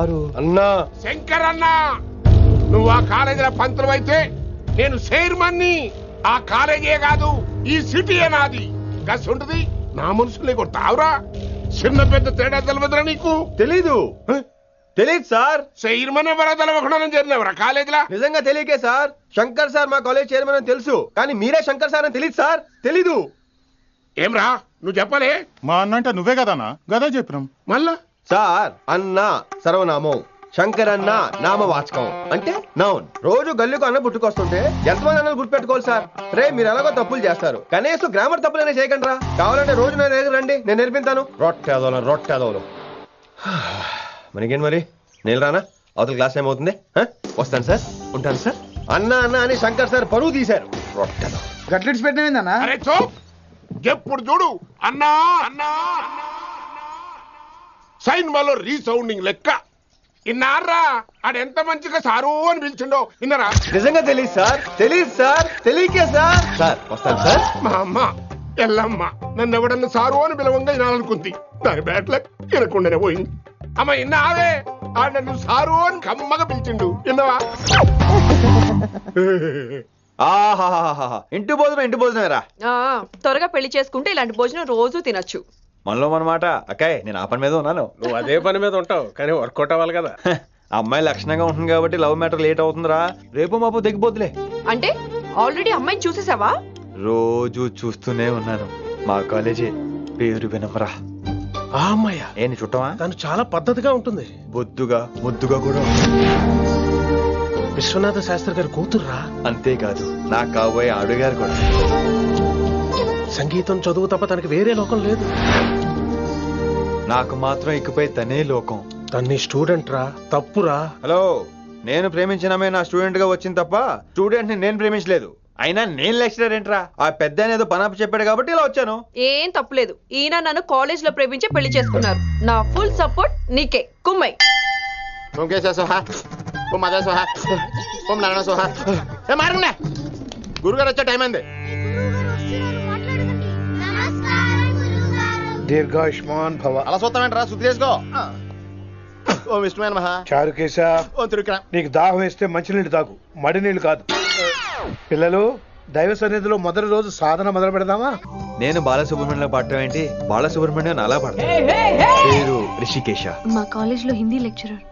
Sir అన్నా శంకర్ అన్నా, నువ్వు ఆ కాలేజీలో పంతులు అయితే నేను చైర్మన్ని. ఆ కాలేజీ కాదు, ఈ సిటీయే నాది. గస్ ఉంటుంది నా మనుషులే కొడతావురా. చిన్న పెద్ద తేడా తెలియదురా నీకు? తెలీదు సార్. చైర్మన్ ఎవరో తెలవకుండా చేరినవరా కాలేజీలో? నిజంగా తెలియకే సార్. శంకర్ సార్ మా కాలేజ్ చైర్మన్ అని తెలుసు, కానీ మీరే శంకర్ సార్ అని తెలియదు సార్. తెలీదు. ఏమ్రా నువ్వు చెప్పలే? మా అన్న అంటే నువ్వే కదన్నా, గదా చెప్పినాం. మళ్ళా సార్ అన్న సర్వనామం, శంకర్ అన్న నామవాచకం అంటే నౌన్. రోజు గల్లీకు అన్న పుట్టుకొస్తుంటే ఎంతమంది అన్నలు గుర్తుపెట్టుకోవాలి సార్? రే మీరు ఎలాగో తప్పులు చేస్తారు, కనీసం గ్రామర్ తప్పులైనా చేయకండి రా. కావాలంటే రోజు నా దగ్గర రండి, నేను నేర్పిస్తాను. రొట్టెదోలు మనకేం మరి? నేను రానా? అవతల క్లాస్ టైం అవుతుంది. వస్తాను సార్, ఉంటాను సార్. అన్న అన్న అని శంకర్ సార్ పరువు తీశారు. రొట్టెదో గట్లెట్స్ పెట్టినవిందన్నా? అరే చో, ఎప్పుడు చూడు అన్నా అన్నా సైన్మాలో రీసౌండింగ్ లెక్క. ఇన్నారా ఆడెంత మంచిగా సారు అని పిలిచిండో ఇన్నరా? నిజంగా తెలియదు సార్. తెలియకే సార్. సార్ వస్తాను సార్. మా అమ్మ ఎల్లమ్మ నన్ను ఎవడన్నా సారు అని పిలవంగా వినాలనుకుంది. దాని బ్యాట్ల వినకుండానే పోయింది. అమ్మ ఇన్నావే, ఆడ నన్ను సారు అని కమ్మగా పిలిచిండు. విన్నవా? ఆహాహాహా, ఇంటి భోజనం రా. త్వరగా పెళ్లి చేసుకుంటే ఇలాంటి భోజనం రోజు తినొచ్చు. మనలో మనమాట. అక్కాయ్ నేను ఆ పని మీద ఉన్నాను. నువ్వు అదే పని మీద ఉంటావు, కానీ వర్కౌట్ అవ్వాలి కదా. అమ్మాయి లక్షణంగా ఉంటుంది కాబట్టి లవ్ మ్యాటర్ లేట్ అవుతుందిరా. రేపు మాపు దిగిపోతులే. అంటే ఆల్రెడీ అమ్మాయిని చూసేసావా? రోజు చూస్తూనే ఉన్నాను. మా కాలేజీ పేరు వినమరా. ఆ అమ్మాయ ఏంటి చుట్టమా? తను చాలా పద్ధతిగా ఉంటుంది. బొద్దుగా ముద్దుగా కూడా. విశ్వనాథ శాస్త్రి గారి కూతుర్రా. అంతేకాదు నా కాబోయే ఆడుగారు కూడా. సంగీతం చదువు తప్ప తనకి వేరే లోకం లేదు. నాకు మాత్రం ఇకపై తనే లోకం. తన్ని స్టూడెంట్ రా, తప్పురా. హలో, నేను ప్రేమించినమే నా స్టూడెంట్ గా వచ్చింది తప్ప స్టూడెంట్ ని నేను ప్రేమించలేదు. అయినా నేను లెక్చరర్ ఏంట్రా? ఆ పెద్ద ఏదో పనాపు చెప్పాడు కాబట్టి ఇలా వచ్చాను. ఏం తప్పులేదు. ఈయన నన్ను కాలేజ్ లో ప్రేమించి పెళ్లి చేసుకున్నారు. నా ఫుల్ సపోర్ట్ నీకే. కుమ్మై. గురుగారు వచ్చే టైం అయింది. దీర్ఘాయుష్మాన్ భవ. అలా చూస్తామంటారా? శుద్ధి చేసుకో. ఓ విష్ణుమైన మహా చారుకేశ, ఓ తిరుక్రా. నీకు దాహం వేస్తే మంచినీళ్ళు తాగు, మడి నీళ్ళు కాదు. పిల్లలు, దైవ సన్నిధిలో మొదటి రోజు సాధన మొదలు పెడదామా? నేను బాలసుబ్రహ్మణ్యం పాడటం ఏంటి? బాలసుబ్రహ్మణ్యం అలా పాడతాను. పేరు రిషికేశ. మా కాలేజ్ లో హిందీ లెక్చరర్.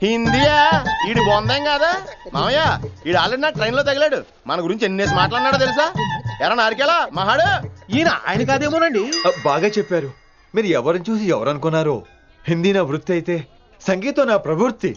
హిందీయా? ఈడు బొందేం కాదా మామయ్య? ఈడు ఆల్రెడీ నా ట్రైన్ లో తగిలాడు. మన గురించి ఎన్నేసి మాట్లాడినాడో తెలుసా? ఎరా నారికేలా మహాడు. ఈయన ఆయన కాదేమోనండి. బాగా చెప్పారు. మీరు ఎవరిని చూసి ఎవరు అనుకున్నారు? హిందీ నా వృత్తి అయితే సంగీతం నా ప్రవృత్తి.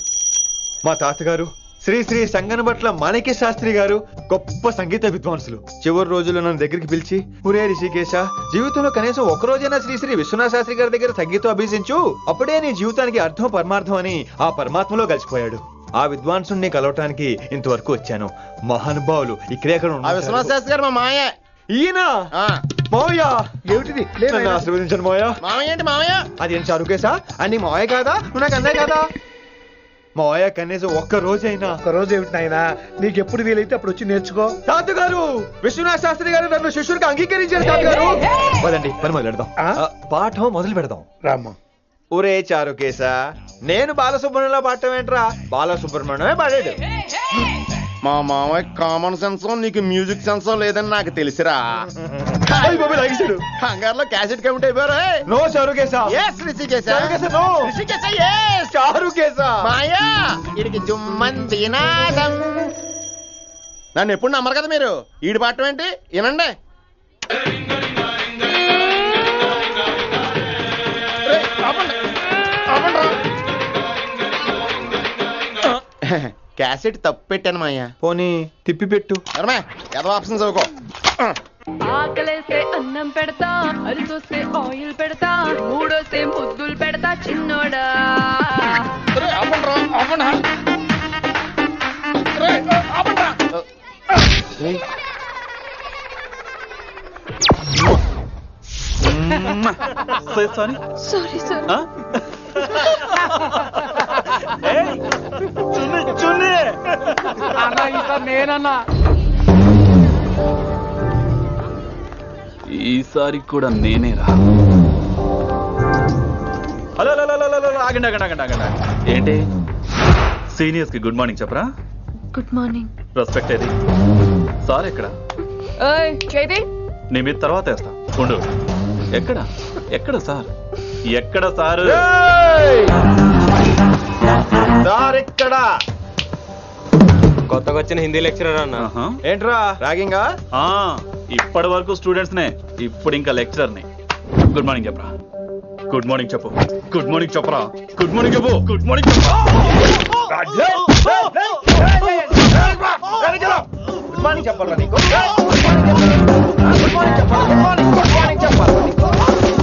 మా తాతగారు శ్రీ శ్రీ సంగనబట్ల మాణిక్య శాస్త్రి గారు గొప్ప సంగీత విద్వాంసులు. చివరి రోజుల్లో నన్ను దగ్గరికి పిలిచి, ఒరే రిషికేశ, జీవితంలో కనీసం ఒక రోజైనా శ్రీ శ్రీ విశ్వనాథ శాస్త్రి గారి దగ్గర సంగీతం అభ్యసించు, అప్పుడే నీ జీవితానికి అర్థం పరమార్థం అని ఆ పరమాత్మలో కలిసిపోయాడు. ఆ విద్వాంసుని కలవటానికి ఇంతవరకు వచ్చాను. మహానుభావులు ఇక్కడే విశ్వనాథ శాస్త్రి గారు మా మాయ. ఈయన మావయ్య. ఏమిటిది? ఆశీర్వదించండి మావయ్య. మామయ్య ఏంటి మామయ్య? అదేం చారుకేశా? అని మావయ్య కాదా? నువ్వు నాకు అన్నాయి కదా. మావయ్య కనీసం ఒక్క రోజైనా. ఒక రోజు ఏమిటి నాయనా? నీకు ఎప్పుడు వీలైతే అప్పుడు వచ్చి నేర్చుకో. తాతగారు, విశ్వనాథ శాస్త్రి గారు నన్ను శిష్యుడికి అంగీకరించారు. తాతగారు పదండి, పని మొదలు పెడదాం. పాఠం మొదలు పెడదాం. రామ్మ. ఒరే చారుకేశా, నేను బాలసుబ్రహ్మణ్యంలో పాడటం ఏంట్రా? బాలసుబ్రహ్మణ్యమే పాడాడు. మా మామయ్య కామన్ సెన్స్, నీకు మ్యూజిక్ సెన్స్ లేదని నాకు తెలిసిరా. హంగార్లో క్యాసెట్ కమిట్ అయిపోయారు. నో చారుకేశా. మాయా వీడికి జుమ్మంది నాదం. నన్ను ఎప్పుడు నమ్మరు కదా మీరు. ఈడి పాడటం ఏంటి? వినండి. క్యాసెట్ తప్పు పెట్టాను మాయ్యా. పోనీ తిప్పి పెట్టు. ఏదో ఆప్షన్ చదువుకో. ఆకలేస్తే అన్నం పెడతా, అరిసొస్తే ఆయిల్ పెడతా, మూడోస్తే ముద్దులు పెడతా చిన్నోడా. Sorry sir. నేనన్నా ఈసారి కూడా నేనేరా. హలో ఆగండి ఆగండి ఆగండి ఆగండి. ఏంటి సీనియర్స్ కి గుడ్ మార్నింగ్ చెప్పరా? Good morning. రెస్పెక్ట్ ఏది? సార్ ఎక్కడ? చేతి నీ మీద తర్వాత వేస్తా ఉండు. ఎక్కడ ఎక్కడ సార్? ఎక్కడ సార్? సార్ ఇక్కడ కొత్తగా వచ్చిన హిందీ లెక్చరర్ అన్న. ఏంట్రా ర్యాగింగా? ఇప్పటి వరకు స్టూడెంట్స్ నే, ఇప్పుడు ఇంకా లెక్చరర్ ని. గుడ్ మార్నింగ్ చెప్పరా? గుడ్ మార్నింగ్ చెప్పు. గుడ్ మార్నింగ్ చెప్పరా? గుడ్ మార్నింగ్ చెప్పు. గుడ్ మార్నింగ్ చెప్పు. గుడ్ మార్నింగ్ చెప్పాలా నీకు?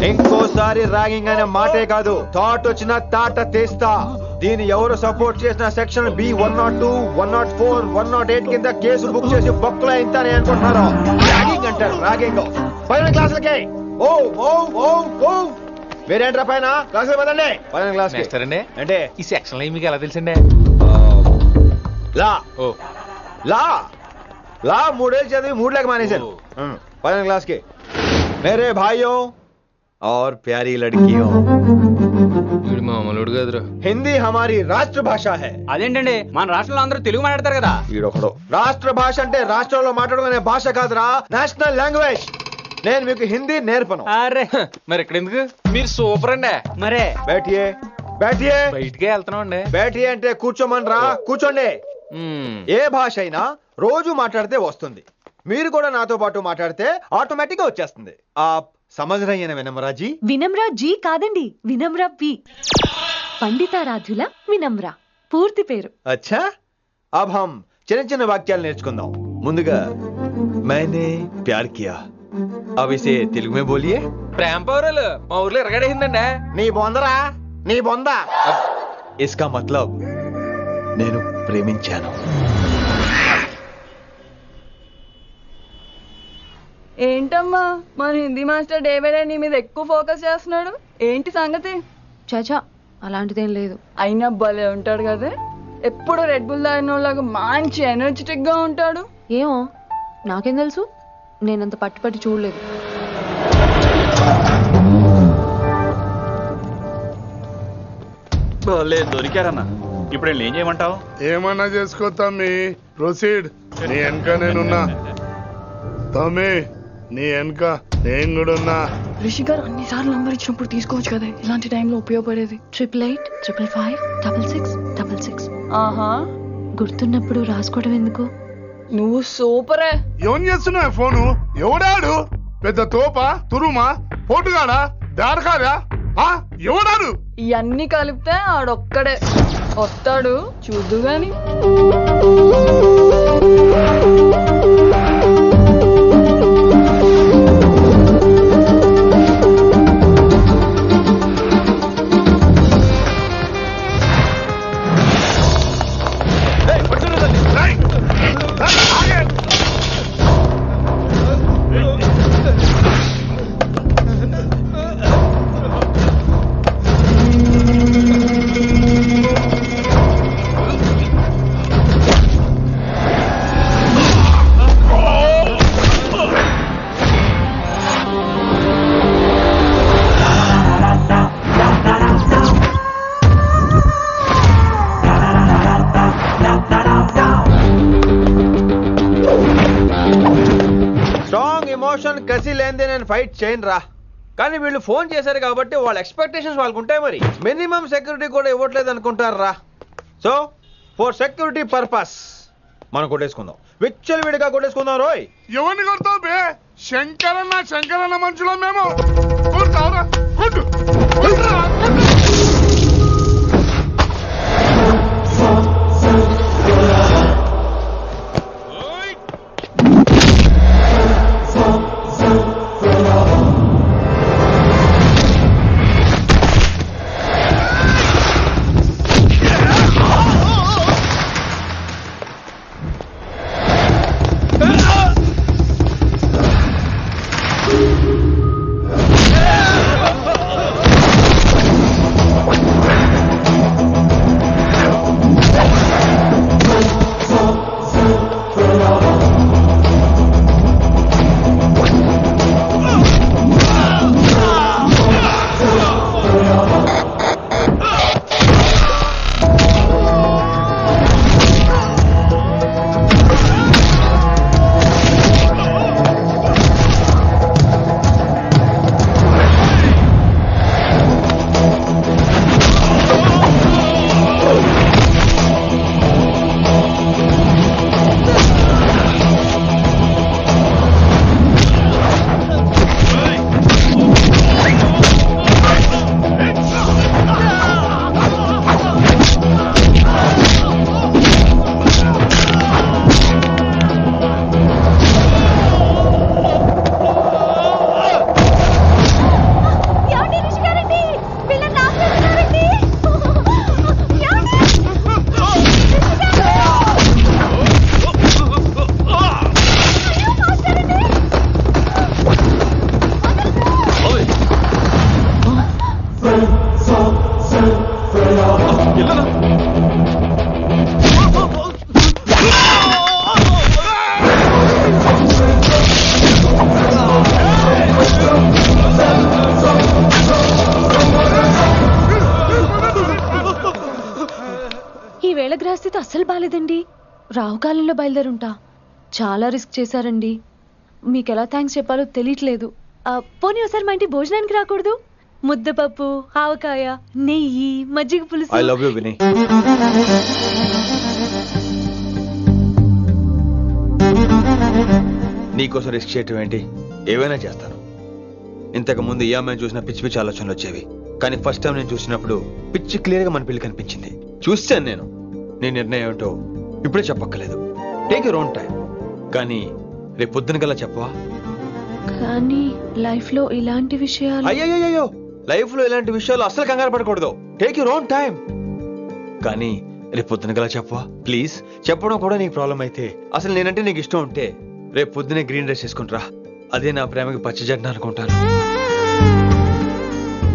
ఇంకోసారి ర్యాగింగ్ అనే మాటే కాదు, థాట్ వచ్చిన తాట తీస్తా. దీన్ని ఎవరు సపోర్ట్ చేసిన సెక్షన్ బి 102, 104, 108 కింద కేసులు బుక్ చేసి బొక్కలు అయిందని అనుకుంటున్నారు. ర్యాగింగ్ అంటారు ర్యాగింగ్. పైన క్లాసులకి ఓ ఓ ఓ ఓ మీరేంట్రా పైన క్లాసులు పదండి. పైన క్లాస్ అంటే ఈ సెక్షన్ లో మీకు ఎలా తెలుసండి? లా ఓ లా లా 3 ఏళ్ళు చదివి 3 लेख మానేశాను. పైన क्लास के मेरे भाइयों और प्यारी लड़कियों, వీడు మామూలుడు కదరా. हिंदी हमारी राष्ट्र भाषा है. అదేంటండి మన రాష్ట్రంలో అందరూ తెలుగు మాట్లాడతారు కదా. ఈడొకడు రాష్ట్ర భాష అంటే రాష్ట్రంలో మాట్లాడుకునే భాష కాదురా, నేషనల్ లాంగ్వేజ్. నేను మీకు హిందీ నేర్పను. అరే మరి ఇక్కడ ఎందుకు? మీరు సూపర్ అండి. మరే बैठिए बैठिए బయటికే వెళ్తున్నాం అండి. बैठिए అంటే కూర్చోమనరా, కూర్చోండి. ఏ భాష అయినా రోజు మాట్లాడితే వస్తుంది. మీరు కూడా నాతో పాటు మాట్లాడితే ఆటోమేటిక్ గా వచ్చేస్తుంది. आप समझ रही हैं विनम्रा जी? వినమ్రా జీ కాదండి, వినమ్రా పి. పండితారాధ్యుల వినమ్రా పూర్తి పేరు. अच्छा अब हम చిన్న చిన్న వాక్యాలు నేర్చుకుందాం. ముందుగా मैंने प्यार किया. अब इसे తెలుగు में बोलिए. ప్రేమ పౌరాలు మా ఊర్లో ఎరగడేసిందండి. నీ బొందరా, నీ బొంద. इसका मतलब నేను ప్రేమించాను. ఏంటమ్మా మన Hindi master day by day నీ మీద ఎక్కువ ఫోకస్ చేస్తున్నాడు, ఏంటి సంగతి? చాచా అలాంటిదేం లేదు. అయినా భలే ఉంటాడు కదా, ఎప్పుడు రెడ్ బుల్ తాగినోళ్ళగా మంచి ఎనర్జెటిక్ గా ఉంటాడు. ఏమో నాకేం తెలుసు, నేనంత పట్టి చూడలేదు. దొరికారన్నా. ఇప్పుడు ఏం చేయమంటావు? ఏమన్నా చేసుకో తమ్మి, ప్రొసీడ్. నీ వెనక నేనున్నా తమ్మి, నీ వెనక నేను కూడా ఉన్నా. రిషి గారు అన్నిసార్లు నంబర్ ఇచ్చినప్పుడు తీసుకోవచ్చు కదా, ఇలాంటి టైంలో ఉపయోగపడేది. 8885556666. ఆహా గుర్తున్నప్పుడు రాసుకోవడం ఎందుకు? నువ్వు సూపరే. ఏం చేస్తున్నావు ఫోను? ఎవడాడు? పెద్ద తోప, తురుమా, పోటుగాడా, దారకారా? ఎవడాడు? ఇవన్నీ కలిపితే ఆడొక్కడే వస్తాడు, చూద్దు గాని. కసి లేనిదే నేను ఫైట్ చేయను రా. కానీ వీళ్ళు ఫోన్ చేశారు కాబట్టి వాళ్ళ ఎక్స్పెక్టేషన్స్ వాళ్ళకు ఉంటాయి. మరి మినిమం సెక్యూరిటీ కూడా ఇవ్వట్లేదు అనుకుంటారు రా. సో ఫర్ సెక్యూరిటీ పర్పస్ మనం కొట్టేసుకుందాం, విచ్చలు విడిగా కొట్టేసుకుందాం. రోయ్ ఎవరిని కొడతావు బే? శంకరన్న మనుషులో మేము. కొడతావురా, కొట్టు. వేళ గ్రహస్థితి అస్సలు బాలేదండి. రావుకాలంలో బయలుదేరుంటా. చాలా రిస్క్ చేశారండి. మీకు ఎలా థ్యాంక్స్ చెప్పాలో తెలియట్లేదు. పోనీ ఒకసారి మా ఇంటి భోజనానికి రాకూడదు? ముద్దపప్పు, ఆవకాయ, నెయ్యి, మజ్జిగ పులుసు. ఐ లవ్ యూ విని. నీకోసం రిస్క్ చేయటం ఏంటి? ఏవైనా చేస్తాను. ఇంతకు ముందు ఈ అమ్మాయిని చూసిన పిచ్చి పిచ్చి ఆలోచనలు వచ్చేవి, కానీ ఫస్ట్ టైం నేను చూసినప్పుడు పిచ్చి క్లియర్ గా మన పిల్లి కనిపించింది. చూశాను నేను. నీ నిర్ణయం ఏమిటో ఇప్పుడే చెప్పక్కర్లేదు. Take your own time. కానీ రేపు పొద్దున గల చెప్పవా? కానీ లైఫ్ లో ఇలాంటి విషయాలు. అయ్యో, లైఫ్ లో ఇలాంటి విషయాలు అసలు కంగారు పడకూడదు. Take your own time. కానీ రేపు పొద్దున గల చెప్పవా ప్లీజ్? చెప్పడం కూడా నీకు ప్రాబ్లం అయితే, అసలు నేనంటే నీకు ఇష్టం ఉంటే రేపు పొద్దునే గ్రీన్ డ్రెస్ వేసుకుంటారా. అదే నా ప్రేమకి పచ్చ జెండా అనుకుంటాను.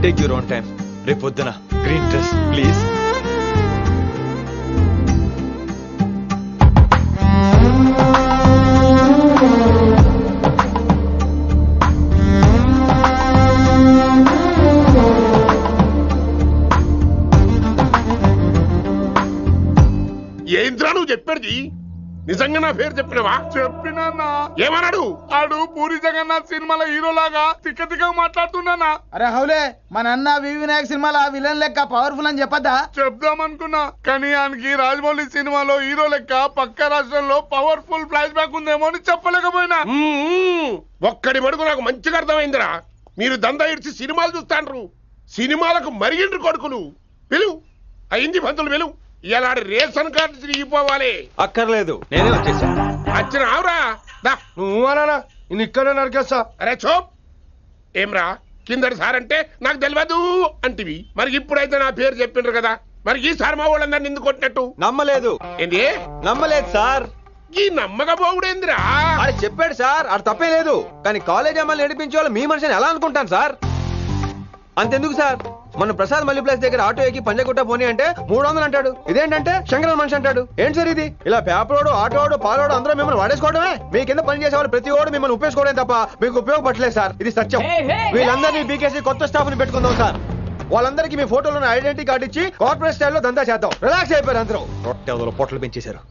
Take your own time. రేపు పొద్దున గ్రీన్ డ్రెస్ ప్లీజ్. ఏంద్రా నువ్వు చెప్పేది? నిజంగా నా పేరు చెప్పినవా? చెప్పినా ఏమన్నాడు? ఆడు పూరి జగన్నాథ్ సినిమాలో హీరోలాగా తిక్క తిక్క మాట్లాడుతున్నానా? అరే హౌలే, మన అన్న వి వినాయక్ సినిమాలో విలన్ లెక్క పవర్ఫుల్ అని చెప్పద్దా? చెప్దామనుకున్నా, కానీ ఆయనకి రాజమౌళి సినిమాలో హీరో లెక్క పక్క రాష్ట్రంలో పవర్ఫుల్ ఫ్లాష్ బ్యాక్ ఉందేమో అని చెప్పలేకపోయినా. ఒక్కడి మడుగు నాకు మంచిగా అర్థమైందిరా. మీరు దందా ఇడిచి సినిమాలు చూస్తాండ్రు. సినిమాలకు మరిగిండ్రు కొడుకులు. పిలువు, అయింది పంతులు పిలువు. ఇలా రేషన్ కార్డు తిరిగిపోవాలి. అక్కర్లేదు, నేనే వచ్చేసా. వచ్చిన ఆవురా. నువ్వు అనా నేను ఇక్కడే నరికేస్తా. అరే చోప్. ఏమ్రా కిందటి సార్ అంటే నాకు తెలియదు అంటివి. మరి ఇప్పుడైతే నా పేరు చెప్పిండ్రు కదా, మరి ఈ సార్ మా వాళ్ళందరినీ ఎందుకు కొట్టినట్టు? నమ్మలేదు. ఏంది? నమ్మలేదు సార్. ఈ నమ్మకపోవుడేందిరా? అది చెప్పాడు సార్, అది తప్పే లేదు. కానీ కాలేజ్ అమ్మాయిలు నడిపించే వాళ్ళు మీ మనిషిని ఎలా అనుకుంటాను సార్? అంతెందుకు సార్, మన ప్రసాద్ మల్లీప్లేస్ దగ్గర ఆటో ఎక్కి పంజగుట్ట పోనీ అంటే 300 అంటాడు. ఇదేంటంటే శంకరన్ మనిషి అంటాడు. ఏంటి సార్ ఇది? ఇలా పేపరోడు, ఆటోడు, పాలోడు అందరూ మిమ్మల్ని వాడేసుకోవడమే. మీ కింద పని చేసే వాళ్ళు ప్రతి ఓడు మిమ్మల్ని ఉపయోగించుకోవడం తప్ప మీకు ఉపయోగపడలేదు సార్. ఇది సత్యం. వీళ్ళందరినీ బీకేసి కొత్త స్టాఫ్ ని పెట్టుకుందాం సార్. వాళ్ళందరికీ మీ ఫోటోలను ఐడెంటిటీ కార్డు ఇచ్చి కార్పొరేట్ స్టైల్లో దందా చేద్దాం. రిలాక్స్ అయిపోయారు అందరూ. రొట్టె పొట్టలు పెంచేశారు.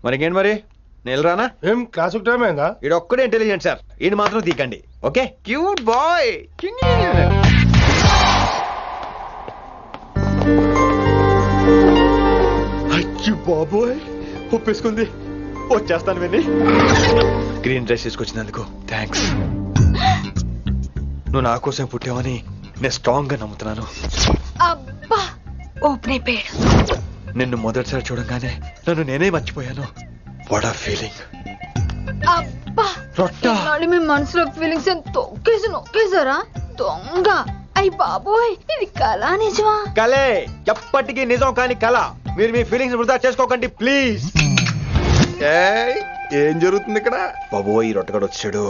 మరికేంటి మరి నేను రానా? ఏం క్లాస్ టైం అయిందా? ఈడు ఒక్కడే ఇంటెలిజెంట్ సార్, ఈయన మాత్రం తీకండి. ఓకే? Cute boy. అయ్యో బాబోయ్, ఒప్పేసుకుంది. వచ్చేస్తాను విని. గ్రీన్ డ్రెస్ తీసుకొచ్చినందుకు థ్యాంక్స్. నువ్వు నా కోసం పుట్టావని నేను స్ట్రాంగ్ గా నమ్ముతున్నాను. అబ్బా, ఓపెన్ అయిపోయాడు. నిన్ను మొదటిసారి చూడంగానే నన్ను నేనే మర్చిపోయాను. వాట్ ఆ ఫీలింగ్. అబ్బా, రొట్టె. మీ మనసులో ఫీలింగ్స్ తొక్కేసి నొక్కేసారా దొంగ? అయ్యి బాబోయ్, ఇది కళ నిజమా? కలే, ఎప్పటికీ నిజం కాని కళ. మీరు మీ ఫీలింగ్స్ వృధా చేసుకోకండి ప్లీజ్. ఏం జరుగుతుంది ఇక్కడ? బాబోయ్, ఈ రొట్టెగాడు వచ్చాడు.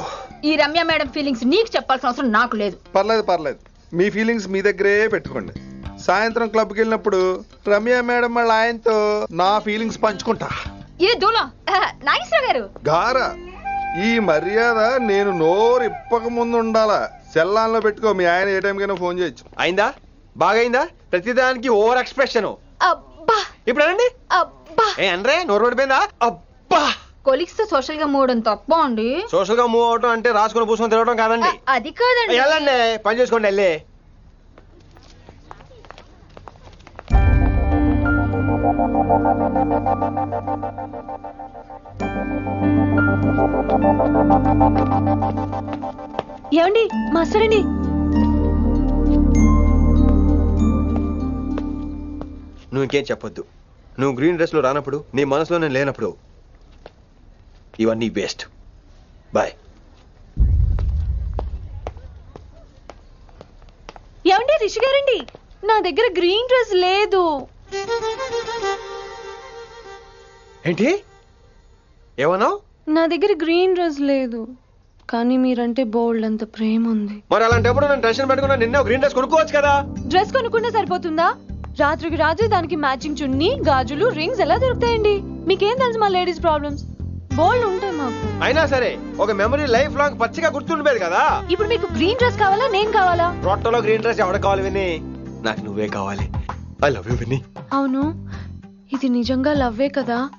ఈ రమ్య మేడం ఫీలింగ్స్ నీకు చెప్పాల్సిన అవసరం నాకు లేదు. పర్లేదు, మీ ఫీలింగ్స్ మీ దగ్గరే పెట్టుకోండి. సాయంత్రం క్లబ్కి వెళ్ళినప్పుడు రమ్య మేడం వాళ్ళ ఆయనతో నా ఫీలింగ్స్ పంచుకుంటా. ఏ దూలం నాగేశ్వర గారు గారా, ఈ మర్యాద నేను నోరు ఇప్పక ముందు ఉండాలా. సెల్లాన్లో పెట్టుకో, మీ ఆయన ఏ టైంకైనా ఫోన్ చేయొచ్చు. అయిందా? బాగైందా? ప్రతిదానికి ఓవర్ ఎక్స్ప్రెషన్. అబ్బా, ఇప్పుడు అనండి. అబ్బా, ఏ అనరే, నోరు పడిపోయిందా? అబ్బా. కొలిక్స్ తో సోషల్ గా మూవ్ అవడం తప్ప అండి. సోషల్ గా మూవ్ అవడం అంటే రాసుకుని పూసుకొని తిరగడం కాదండి. అది కాదండి. వెళ్ళండి, పని చేసుకోండి. వెళ్ళి ఏమండి మాస్టర్ అండి? నువ్వు ఇంకేం చెప్పొద్దు. నువ్వు గ్రీన్ డ్రెస్ లో రానప్పుడు, నీ మనసులో నేను లేనప్పుడు ఇవన్నీ వేస్ట్. బాయ్. ఏమండి రిషి గారండి, నా దగ్గర గ్రీన్ డ్రెస్ లేదు. ఏంటి ఏమన్నావు? నా దగ్గర గ్రీన్ డ్రెస్ లేదు, కానీ మీరంటే బోల్డ్ అంత ప్రేమ ఉంది. మరి అలాంటప్పుడు నేను టెన్షన్ పెట్టుకున్నా, నిన్న గ్రీన్ డ్రెస్ కొనుక్కోవచ్చు కదా. డ్రెస్ కొనుక్కుంటే సరిపోతుందా? రాత్రికి రాత్రి దానికి మ్యాచింగ్ చున్నీ, గాజులు, రింగ్స్ ఎలా దొరుకుతాయండి? మీకేం తెలుసు మా లేడీస్ ప్రాబ్లమ్స్? బోల్డ్ ఉంటాయి మాకు. అయినా సరే ఒక మెమరీ లైఫ్ లాంగ్ పచ్చిగా గుర్తుండిపోయేది కదా. ఇప్పుడు మీకు గ్రీన్ డ్రెస్ కావాలా, నేను కావాలా? రొట్టెలో గ్రీన్ డ్రెస్ ఎవడ కావాలి విని? నాకు నువ్వే కావాలి. ఐ లవ్ యూ విని. అవును, ఇది నిజంగా లవ్వే కదా?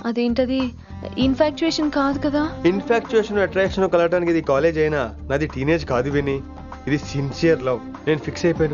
అదేంటది ఇన్ఫాక్చుయేషన్ కాదు కదా? ఇన్ఫాక్చుయేషన్ అట్రాక్షన్ కలగడానికి ఇది కాలేజ్ అయినా నాది టీనేజ్ కాదు విని, ఇది సిన్సియర్ లవ్. నేను ఫిక్స్ అయిపోయాను.